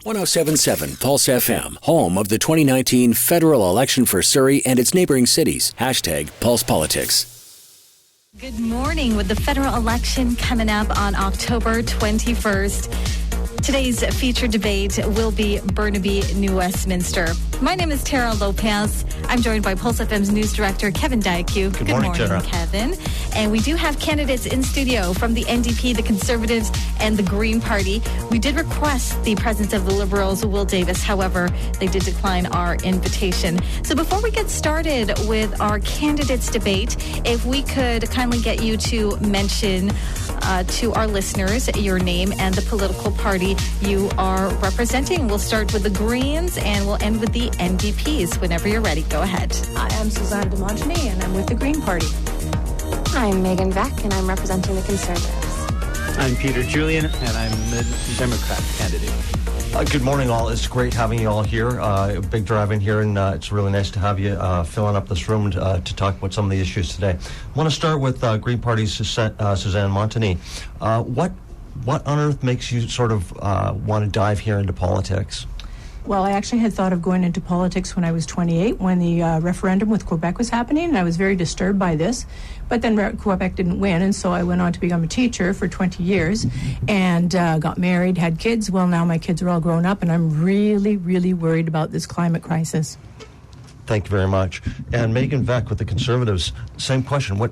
107.7 Pulse FM, home of the 2019 federal election for Surrey and its neighboring cities. Hashtag Pulse Politics. Good morning. With the federal election coming up on October 21st, today's featured debate will be Burnaby, New Westminster. My name is Tara Lopez. I'm joined by Pulse FM's news director, Kevin Diakiw. Good morning, Tara. Kevin. And we do have candidates in studio from the NDP, the Conservatives, and the Green Party. We did request the presence of the Liberals, Will Davis. However, they did decline our invitation. So before we get started with our candidates debate, if we could kindly get you to mention to our listeners your name and the political party you are representing. We'll start with the Greens and we'll end with the NDPs. Whenever you're ready, go ahead. I am Suzanne de Montigny and I'm with the Green Party. I'm Megan Veck and I'm representing the Conservatives. I'm Peter Julian and I'm the Democrat candidate. Good morning, all. It's great having you all here. Big drive in here, and it's really nice to have you filling up this room to talk about some of the issues today. I want to start with Green Party's Suzanne Montigny. What on earth makes you sort of want to dive here into politics? Well, I actually had thought of going into politics when I was 28, when the referendum with Quebec was happening, and I was very disturbed by this. But then Quebec didn't win, and so I went on to become a teacher for 20 years and got married, had kids. Well, now my kids are all grown up, and I'm really, really worried about this climate crisis. Thank you very much. And Megan Veck with the Conservatives, same question. What?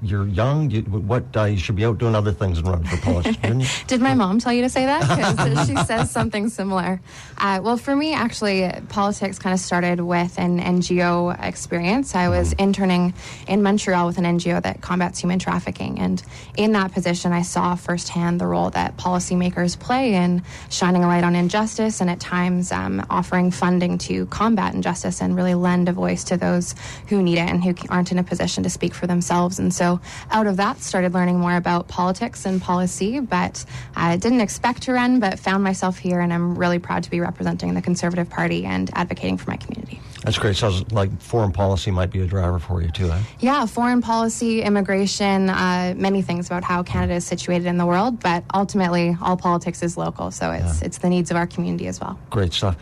You're young. You should be out doing other things and running for politics, didn't you? Did my mom tell you to say that? Because she says something similar. Well, for me, actually, politics kind of started with an NGO experience. I was interning in Montreal with an NGO that combats human trafficking. And in that position, I saw firsthand the role that policymakers play in shining a light on injustice and at times offering funding to combat injustice and really lend a voice to those who need it and who aren't in a position to speak for themselves. And so out of that, started learning more about politics and policy, but I didn't expect to run, but found myself here, and I'm really proud to be representing the Conservative Party and advocating for my community. That's great. Sounds like foreign policy might be a driver for you too, eh? Yeah, foreign policy, immigration, many things about how Canada is situated in the world, but ultimately all politics is local, so it's the needs of our community as well. Great stuff.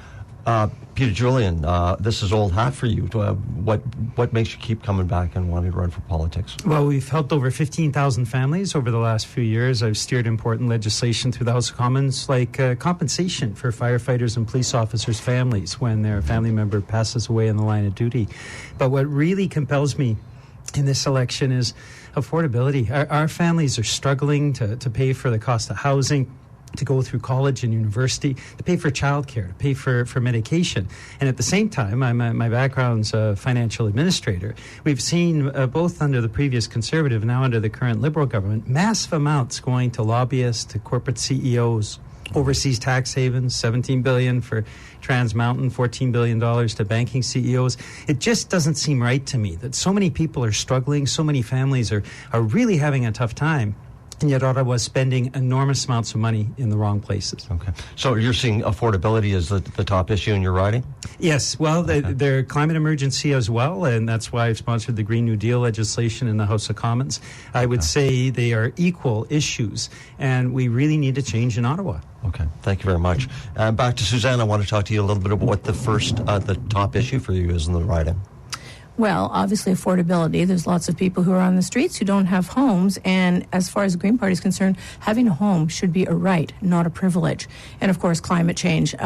Peter Julian, this is old hat for you. What makes you keep coming back and wanting to run for politics? Well, we've helped over 15,000 families over the last few years. I've steered important legislation through the House of Commons, like compensation for firefighters and police officers' families when their family member passes away in the line of duty. But what really compels me in this election is affordability. Our families are struggling to pay for the cost of housing, to go through college and university, to pay for childcare, to pay for medication. And at the same time, my background's a financial administrator. We've seen both under the previous Conservative, now under the current Liberal government, massive amounts going to lobbyists, to corporate CEOs, overseas tax havens, $17 billion for Trans Mountain, $14 billion to banking CEOs. It just doesn't seem right to me that so many people are struggling, so many families are really having a tough time. And yet Ottawa is spending enormous amounts of money in the wrong places. Okay. So you're seeing affordability as the top issue in your riding? Yes. Well, their climate emergency as well, and that's why I've sponsored the Green New Deal legislation in the House of Commons. I would say they are equal issues, and we really need a change in Ottawa. Okay. Thank you very much. Back to Suzanne, I want to talk to you a little bit about what the top issue for you is in the riding. Well, obviously affordability. There's lots of people who are on the streets who don't have homes, and as far as the Green Party is concerned, having a home should be a right, not a privilege. And of course, climate change.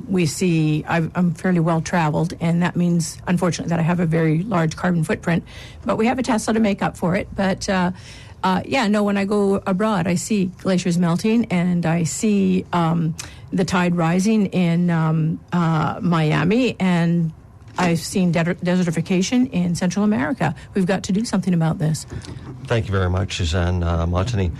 We see, I'm fairly well traveled, and that means, unfortunately, that I have a very large carbon footprint, but we have a Tesla to make up for it. But when I go abroad, I see glaciers melting, and I see the tide rising in Miami, and I've seen desertification in Central America. We've got to do something about this. Thank you very much, Suzanne Montigny.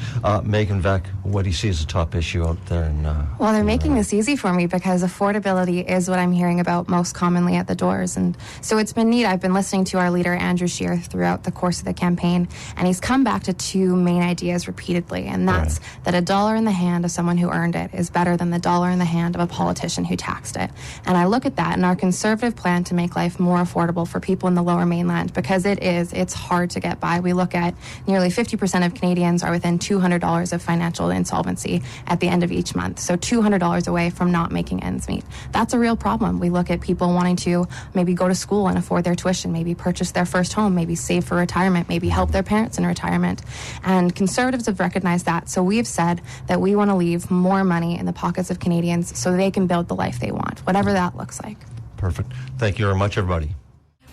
Megan Veck, what do you see as the top issue out there? Well, they're making this easy for me because affordability is what I'm hearing about most commonly at the doors. And so it's been neat. I've been listening to our leader, Andrew Scheer, throughout the course of the campaign, and he's come back to two main ideas repeatedly, and that's that a dollar in the hand of someone who earned it is better than the dollar in the hand of a politician who taxed it. And I look at that and our Conservative plan to make make life more affordable for people in the Lower Mainland, because it's hard to get by. We look at nearly 50% of Canadians are within $200 of financial insolvency at the end of each month. So $200 away from not making ends meet. That's a real problem. We look at people wanting to maybe go to school and afford their tuition, maybe purchase their first home, maybe save for retirement, maybe help their parents in retirement. And Conservatives have recognized that. So we've said that we want to leave more money in the pockets of Canadians so they can build the life they want, whatever that looks like. Perfect. Thank you very much, everybody.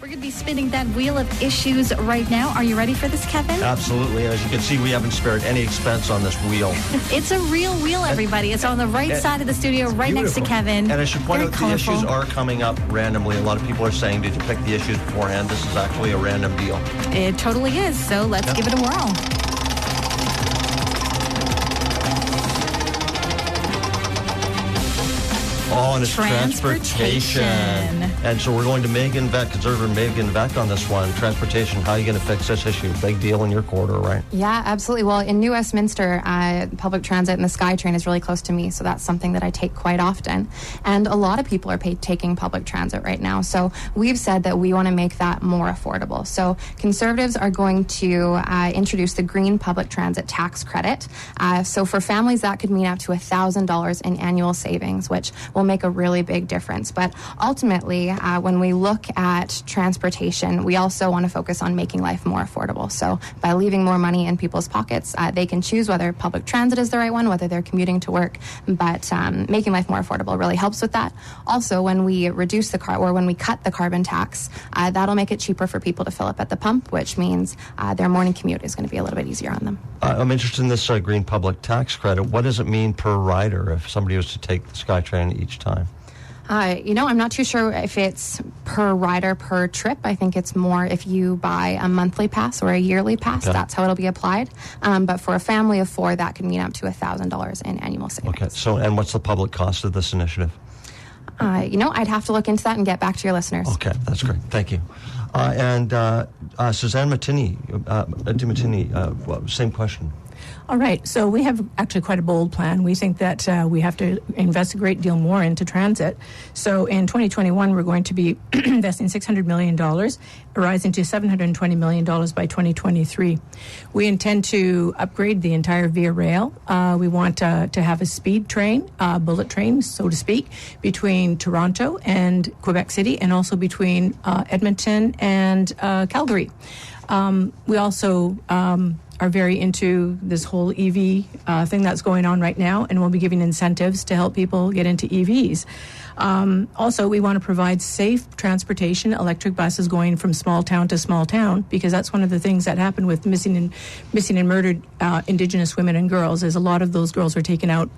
We're going to be spinning that wheel of issues right now. Are you ready for this, Kevin? Absolutely. And as you can see, we haven't spared any expense on this wheel. It's a real wheel, everybody. It's on the right side of the studio, right next to Kevin. And I should point out, the issues are coming up randomly. A lot of people are saying, did you pick the issues beforehand? This is actually a random deal. It totally is. So let's give it a whirl. Oh, and it's transportation. And so we're going to Megan Veck, Conservative Megan Veck on this one. Transportation, how are you going to fix this issue? Big deal in your quarter, right? Yeah, absolutely. Well, in New Westminster, public transit and the SkyTrain is really close to me, so that's something that I take quite often. And a lot of people are taking public transit right now. So we've said that we want to make that more affordable. So Conservatives are going to introduce the Green Public Transit Tax Credit. So for families, that could mean up to $1,000 in annual savings, which will make a really big difference. But ultimately, when we look at transportation, we also want to focus on making life more affordable. So by leaving more money in people's pockets, they can choose whether public transit is the right one, whether they're commuting to work, but making life more affordable really helps with that. Also, when we reduce when we cut the carbon tax, that'll make it cheaper for people to fill up at the pump, which means their morning commute is going to be a little bit easier on them. I'm interested in this Green Public Tax Credit. What does it mean per rider if somebody was to take the SkyTrain each time? I'm not too sure if it's per rider, per trip. I think it's more if you buy a monthly pass or a yearly pass, that's how it'll be applied. But for a family of 4, that could mean up to $1,000 in annual savings. Okay, so and what's the public cost of this initiative? I'd have to look into that and get back to your listeners. Okay, that's great. Thank you. Suzanne Montigny, same question. All right. So we have actually quite a bold plan. We think that we have to invest a great deal more into transit. So in 2021, we're going to be investing $600 million, rising to $720 million by 2023. We intend to upgrade the entire Via Rail. We want to have a speed train, bullet train, so to speak, between Toronto and Quebec City, and also between Edmonton and Calgary. We also are very into this whole EV thing that's going on right now, and we'll be giving incentives to help people get into EVs. Also, we want to provide safe transportation, electric buses going from small town to small town, because that's one of the things that happened with missing and murdered Indigenous women and girls, is a lot of those girls were taken out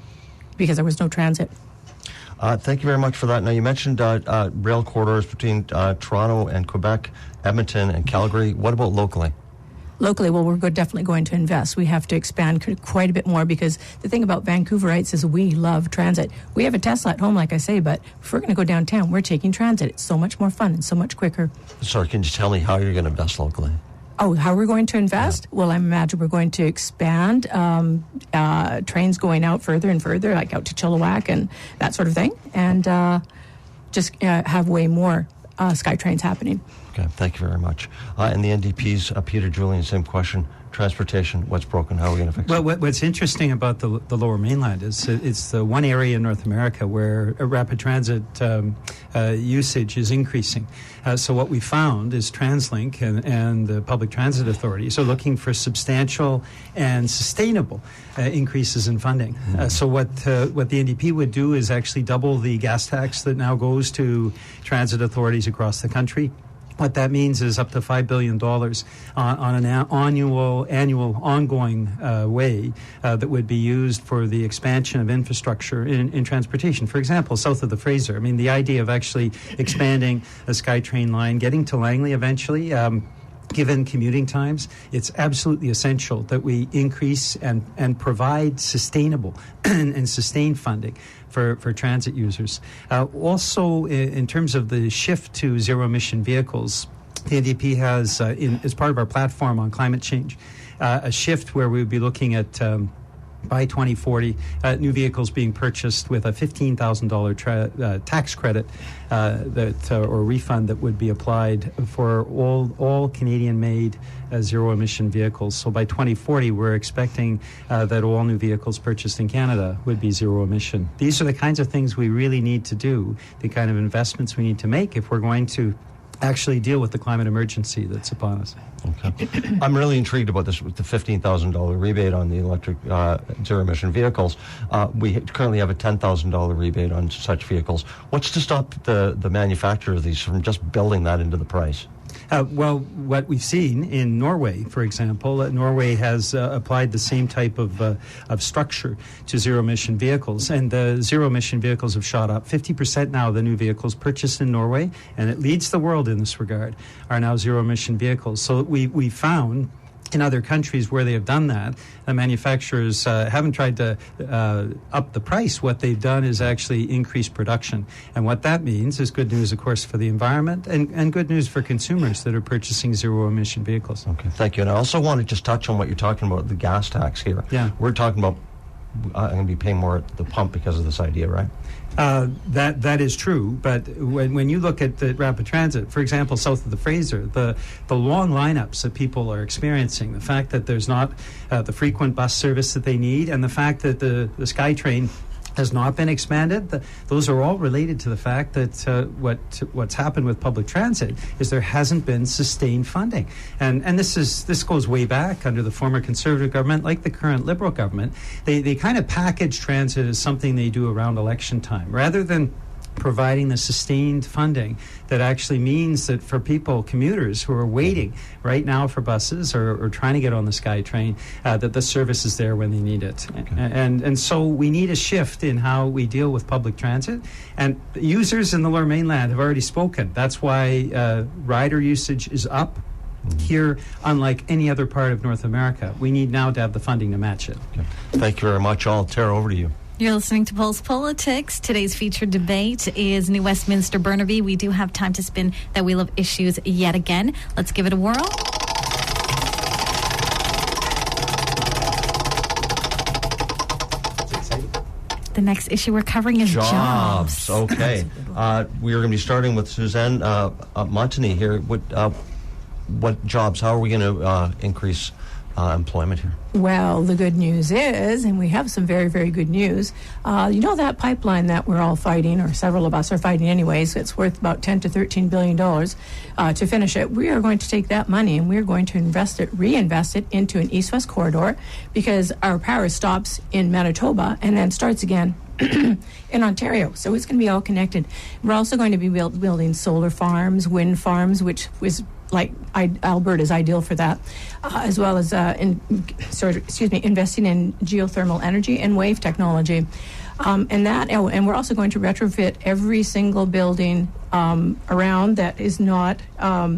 because there was no transit. Thank you very much for that. Now, you mentioned rail corridors between Toronto and Quebec, Edmonton and Calgary. What about locally? Locally, well, we're definitely going to invest. We have to expand quite a bit more, because the thing about Vancouverites is we love transit. We have a Tesla at home, like I say, but if we're going to go downtown, we're taking transit. It's so much more fun and so much quicker. Sorry, can you tell me how you're going to invest locally? Oh, how we're going to invest? Yeah. Well, I imagine we're going to expand trains going out further and further, like out to Chilliwack and that sort of thing, and just have way more SkyTrains happening. Okay, thank you very much. And the NDP's Peter Julian, same question. Transportation, what's broken? How are we going to fix it? Well, what's interesting about the Lower Mainland is it's the one area in North America where rapid transit usage is increasing. So what we found is TransLink and the Public Transit Authorities are looking for substantial and sustainable increases in funding. So what the NDP would do is actually double the gas tax that now goes to transit authorities across the country. What that means is up to $5 billion on an annual ongoing way that would be used for the expansion of infrastructure in transportation. For example, south of the Fraser. I mean, the idea of actually expanding a SkyTrain line, getting to Langley eventually, given commuting times, it's absolutely essential that we increase and provide sustainable and sustained funding for transit users. Also, in terms of the shift to zero-emission vehicles, the NDP has, as part of our platform on climate change, a shift where we would be looking at by 2040, new vehicles being purchased with a $15,000 tax credit or refund that would be applied for all Canadian-made zero-emission vehicles. So by 2040, we're expecting that all new vehicles purchased in Canada would be zero-emission. These are the kinds of things we really need to do, the kind of investments we need to make if we're going to actually deal with the climate emergency that's upon us. Okay. I'm really intrigued about this with the $15,000 rebate on the electric zero-emission vehicles. We currently have a $10,000 rebate on such vehicles. What's to stop the manufacturer of these from just building that into the price? Well, what we've seen in Norway, for example, Norway has applied the same type of structure to zero-emission vehicles, and the zero-emission vehicles have shot up. 50% now of the new vehicles purchased in Norway, and it leads the world in this regard, are now zero-emission vehicles. So we found in other countries where they have done that, the manufacturers haven't tried to up the price. What they've done is actually increase production. And what that means is good news, of course, for the environment and good news for consumers that are purchasing zero-emission vehicles. Okay, thank you. And I also want to just touch on what you're talking about, the gas tax here. Yeah. We're talking about I'm going to be paying more at the pump because of this idea, right? That is true, but when you look at the rapid transit, for example, south of the Fraser, the long lineups that people are experiencing, the fact that there's not the frequent bus service that they need, and the fact that the SkyTrain has not been expanded, those are all related to the fact that what's happened with public transit is there hasn't been sustained funding. And this goes way back under the former Conservative government, like the current Liberal government. They kind of package transit as something they do around election time, rather than providing the sustained funding that actually means that for people, commuters who are waiting right now for buses or trying to get on the SkyTrain, that the service is there when they need it. Okay. And so we need a shift in how we deal with public transit. And users in the Lower Mainland have already spoken. That's why rider usage is up here, unlike any other part of North America. We need now to have the funding to match it. Okay. Thank you very much. I'll tear over to you. You're listening to Pulse Politics. Today's featured debate is New Westminster-Burnaby. We do have time to spin that wheel of issues yet again. Let's give it a whirl. The next issue we're covering is jobs. Okay. We are going to be starting with Suzanne Montigny here. What jobs? How are we going to increase employment here? Well, the good news is, and we have some very, very good news, you know that pipeline that we're all fighting, or several of us are fighting anyways, it's worth about $10 to $13 billion to finish it. We are going to take that money and we're going to reinvest it into an east-west corridor, because our power stops in Manitoba and then starts again in Ontario. So it's going to be all connected. We're also going to be building solar farms, wind farms, which is Alberta is ideal for that, as well as investing in geothermal energy and wave technology, and we're also going to retrofit every single building around that is not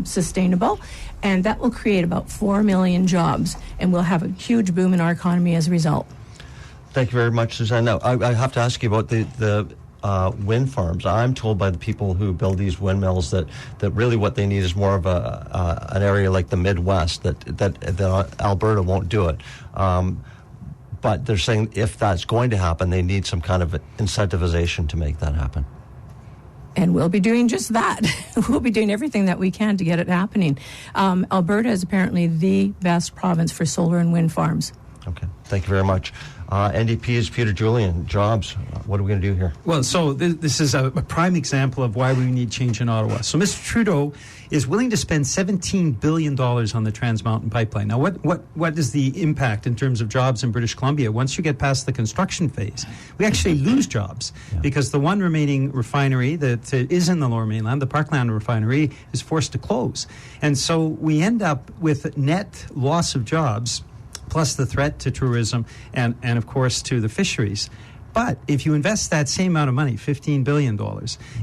sustainable, and that will create about 4 million jobs, and we'll have a huge boom in our economy as a result. Thank you very much, Suzanne. Now, I have to ask you about the wind farms. I'm told by the people who build these windmills that really what they need is more of an area like the Midwest, that Alberta won't do it. But they're saying if that's going to happen, they need some kind of incentivization to make that happen. And we'll be doing just that. We'll be doing everything that we can to get it happening. Alberta is apparently the best province for solar and wind farms. Okay, thank you very much. NDP's Peter Julian, jobs. What are we going to do here? Well, so this is a prime example of why we need change in Ottawa. So Mr. Trudeau is willing to spend $17 billion on the Trans Mountain Pipeline. Now, what is the impact in terms of jobs in British Columbia? Once you get past the construction phase, we actually lose jobs because the one remaining refinery that is in the Lower Mainland, the Parkland refinery, is forced to close. And so we end up with net loss of jobs, plus the threat to tourism and of course to the fisheries. But if you invest that same amount of money, $15 billion,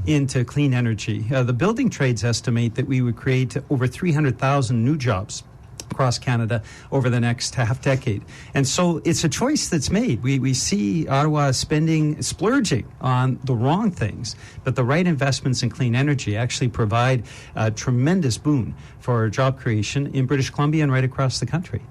into clean energy, the building trades estimate that we would create over 300,000 new jobs across Canada over the next half decade. And so it's a choice that's made. We see Ottawa splurging on the wrong things, but the right investments in clean energy actually provide a tremendous boon for job creation in British Columbia and right across the country.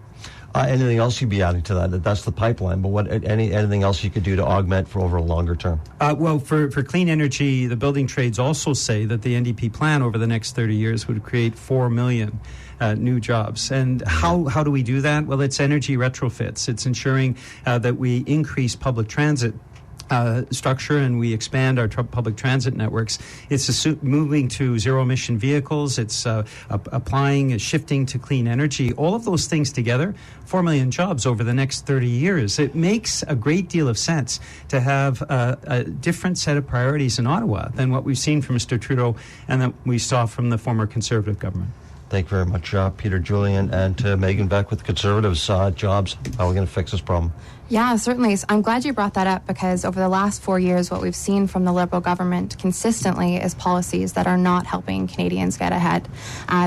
Anything else you'd be adding to that? That's the pipeline, but anything else you could do to augment for over a longer term? Well, for clean energy, the building trades also say that the NDP plan over the next 30 years would create 4 million new jobs. And how do we do that? Well, it's energy retrofits. It's ensuring that we increase public transit structure and we expand our public transit networks. It's moving to zero-emission vehicles. It's shifting to clean energy. All of those things together, 4 million jobs over the next 30 years. It makes a great deal of sense to have a different set of priorities in Ottawa than what we've seen from Mr. Trudeau and that we saw from the former Conservative government. Thank you very much, Peter Julian, and to Megan Veck with the Conservatives. Jobs, how are we going to fix this problem? Yeah, certainly. I'm glad you brought that up because over the last 4 years, what we've seen from the Liberal government consistently is policies that are not helping Canadians get ahead.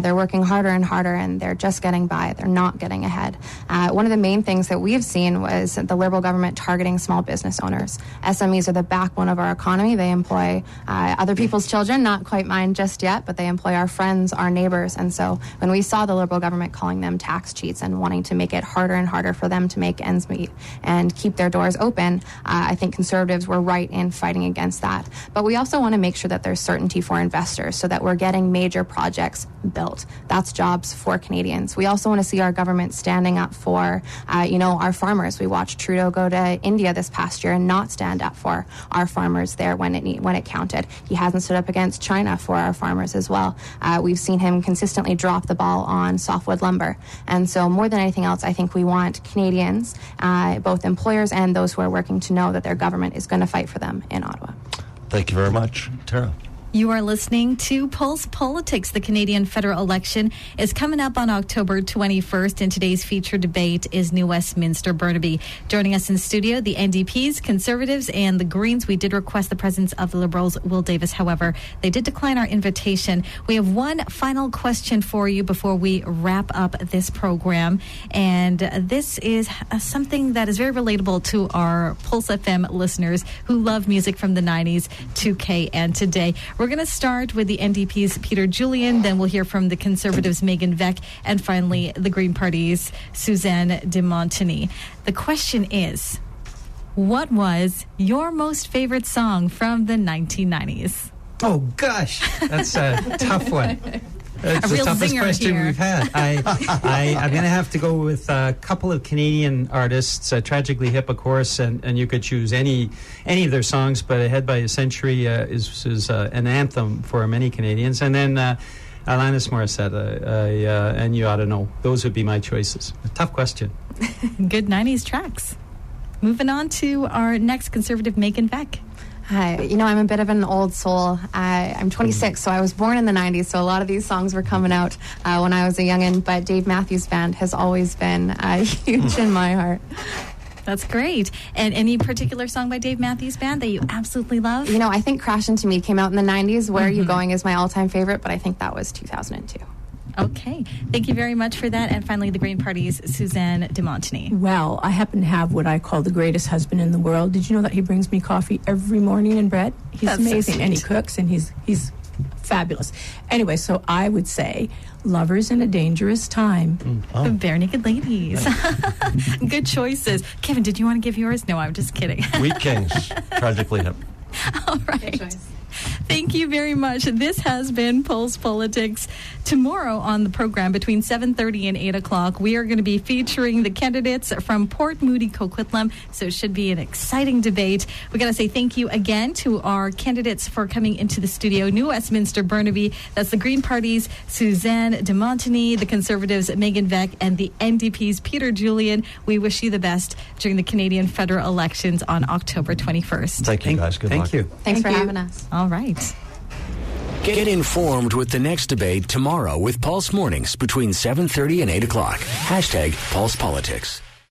They're working harder and harder and they're just getting by. They're not getting ahead. One of the main things that we've seen was the Liberal government targeting small business owners. SMEs are the backbone of our economy. They employ other people's children, not quite mine just yet, but they employ our friends, our neighbors. And so when we saw the Liberal government calling them tax cheats and wanting to make it harder and harder for them to make ends meet and keep their doors open, I think Conservatives were right in fighting against that. But we also want to make sure that there's certainty for investors so that we're getting major projects built. That's jobs for Canadians. We also want to see our government standing up for, our farmers. We watched Trudeau go to India this past year and not stand up for our farmers there when it counted. He hasn't stood up against China for our farmers as well. We've seen him consistently drop the ball on softwood lumber. And so more than anything else, I think we want Canadians, both employers and those who are working, to know that their government is going to fight for them in Ottawa. Thank you very much. Tara. You are listening to Pulse Politics. The Canadian federal election is coming up on October 21st, and today's feature debate is New Westminster-Burnaby. Joining us in studio, the NDPs, Conservatives, and the Greens. We did request the presence of the Liberals, Will Davis. However, they did decline our invitation. We have one final question for you before we wrap up this program, and this is something that is very relatable to our Pulse FM listeners who love music from the 90s, 2K, and today. We're going to start with the NDP's Peter Julian, then we'll hear from the Conservatives' Megan Veck, and finally the Green Party's Suzanne de Montigny. The question is, what was your most favorite song from the 1990s? Oh, gosh, that's a tough one. It's the toughest question we've had. I'm going to have to go with a couple of Canadian artists, Tragically Hip, of course, and you could choose any of their songs, but Ahead by a Century is an anthem for many Canadians. And then Alanis Morissette, and You Ought to Know. Those would be my choices. A tough question. Good 90s tracks. Moving on to our next Conservative, Megan Veck. I'm a bit of an old soul. I'm 26, so I was born in the 90s, so a lot of these songs were coming out when I was a youngin', but Dave Matthews Band has always been huge in my heart. That's great. And any particular song by Dave Matthews Band that you absolutely love? I think Crash Into Me came out in the 90s. Where Are You Going is my all-time favorite, but I think that was 2002. Okay. Thank you very much for that. And finally, the Green Party's Suzanne de Montigny. Well, I happen to have what I call the greatest husband in the world. Did you know that he brings me coffee every morning and bread? He's amazing. So and he cooks, and he's fabulous. Anyway, so I would say Lovers in a Dangerous Time. The Bare Naked Ladies. Good choices. Kevin, did you want to give yours? No, I'm just kidding. Wheat Kings, Tragically Hip. All right. Good choice. Thank you very much. This has been Pulse Politics. Tomorrow on the program between 7:30 and 8 o'clock, we are going to be featuring the candidates from Port Moody Coquitlam, so it should be an exciting debate. We got to say thank you again to our candidates for coming into the studio. New Westminster-Burnaby, that's the Green Party's Suzanne de Montigny, the Conservatives' Megan Veck, and the NDP's Peter Julian. We wish you the best during the Canadian federal elections on October 21st. Thank you, guys. Good luck. Thank you. Thanks for having us. All right. Get informed with the next debate tomorrow with Pulse Mornings between 7:30 and 8 o'clock. #Pulse Politics.